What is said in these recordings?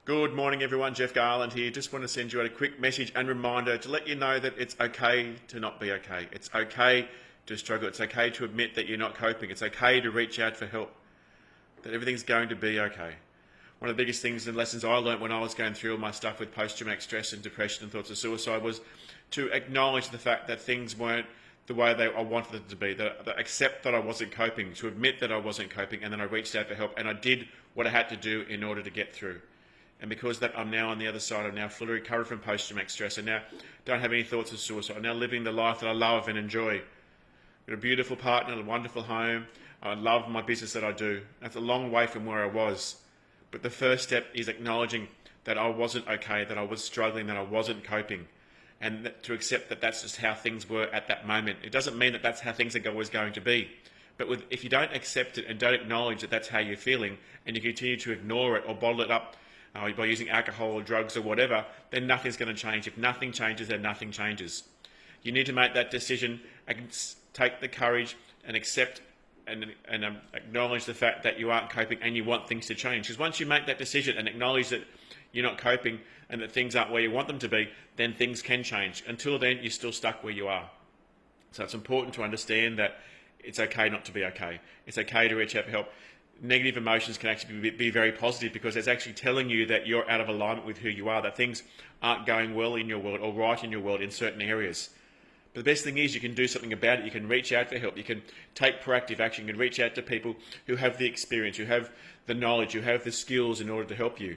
Good morning, everyone. Jeff Garland here. Just want to send you out a quick message and reminder to let you know that it's okay to not be okay. It's okay to struggle. It's okay to admit that you're not coping. It's okay to reach out for help. That everything's going to be okay. One of the biggest things and lessons I learned when I was going through all my stuff with post-traumatic stress and depression and thoughts of suicide was to acknowledge the fact that things weren't the way I wanted them to be, that accept that I wasn't coping, to admit that I wasn't coping, and then I reached out for help and I did what I had to do in order to get through. And because that I'm now on the other side, I'm now fully recovered from post-traumatic stress. I now don't have any thoughts of suicide. I'm now living the life that I love and enjoy. I've got a beautiful partner, a wonderful home. I love my business that I do. That's a long way from where I was. But the first step is acknowledging that I wasn't okay, that I was struggling, that I wasn't coping. And to accept that that's just how things were at that moment. It doesn't mean that that's how things are always going to be. But if you don't accept it and don't acknowledge that that's how you're feeling, and you continue to ignore it or bottle it up, by using alcohol or drugs or whatever, then nothing's going to change. If nothing changes, then nothing changes. You need to make that decision and take the courage and accept and acknowledge the fact that you aren't coping and you want things to change. Because once you make that decision and acknowledge that you're not coping and that things aren't where you want them to be, then things can change. Until then, you're still stuck where you are. So it's important to understand that it's okay not to be okay. It's okay to reach out for help. Negative emotions can actually be very positive because it's actually telling you that you're out of alignment with who you are, that things aren't going well in your world or right in your world in certain areas. But the best thing is you can do something about it. You can reach out for help. You can take proactive action. You can reach out to people who have the experience, who have the knowledge, who have the skills in order to help you.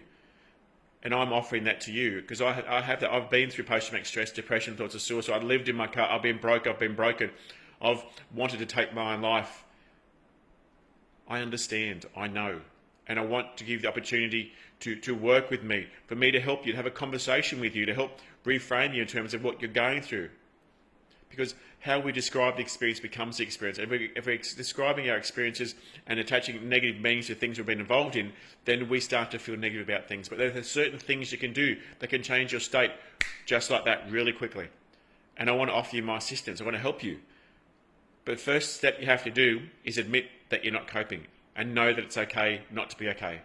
And I'm offering that to you because I have that. I've been through post-traumatic stress, depression, thoughts of suicide. I've lived in my car. I've been broke. I've been broken. I've wanted to take my own life. I understand, I know, and I want to give the opportunity to work with me, for me to help you, to have a conversation with you, to help reframe you in terms of what you're going through. Because how we describe the experience becomes the experience. If we're describing our experiences and attaching negative meanings to things we've been involved in, then we start to feel negative about things. But there are certain things you can do that can change your state just like that really quickly. And I want to offer you my assistance. I want to help you. But the first step you have to do is admit that you're not coping and know that it's okay not to be okay.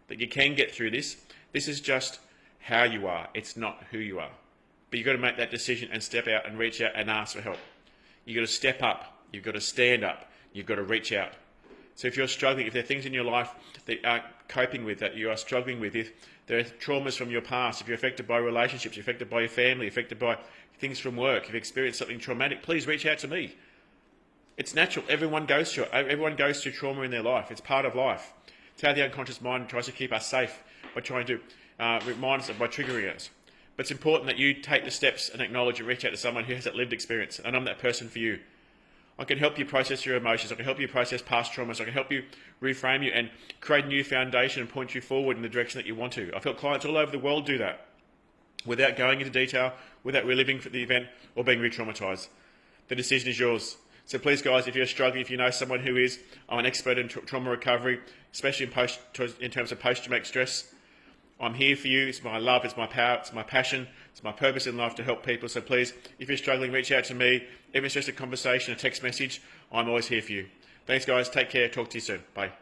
That you can get through this. This is just how you are. It's not who you are. But you've got to make that decision and step out and reach out and ask for help. You've got to step up. You've got to stand up. You've got to reach out. So if you're struggling, if there are things in your life that you aren't coping with, that you are struggling with, if there are traumas from your past, if you're affected by relationships, you're affected by your family, affected by things from work, if you've experienced something traumatic, please reach out to me. It's natural. Everyone goes through it. Everyone goes through trauma in their life. It's part of life. It's how the unconscious mind tries to keep us safe by trying to remind us, by triggering us. But it's important that you take the steps and acknowledge and reach out to someone who has that lived experience. And I'm that person for you. I can help you process your emotions. I can help you process past traumas. I can help you reframe you and create a new foundation and point you forward in the direction that you want to. I've helped clients all over the world do that without going into detail, without reliving the event or being re-traumatized. The decision is yours. So please, guys, if you're struggling, if you know someone who is, I'm an expert in trauma recovery, especially in terms of post-traumatic stress. I'm here for you. It's my love, it's my power, it's my passion, it's my purpose in life to help people. So please, if you're struggling, reach out to me. If it's just a conversation, a text message, I'm always here for you. Thanks, guys. Take care. Talk to you soon. Bye.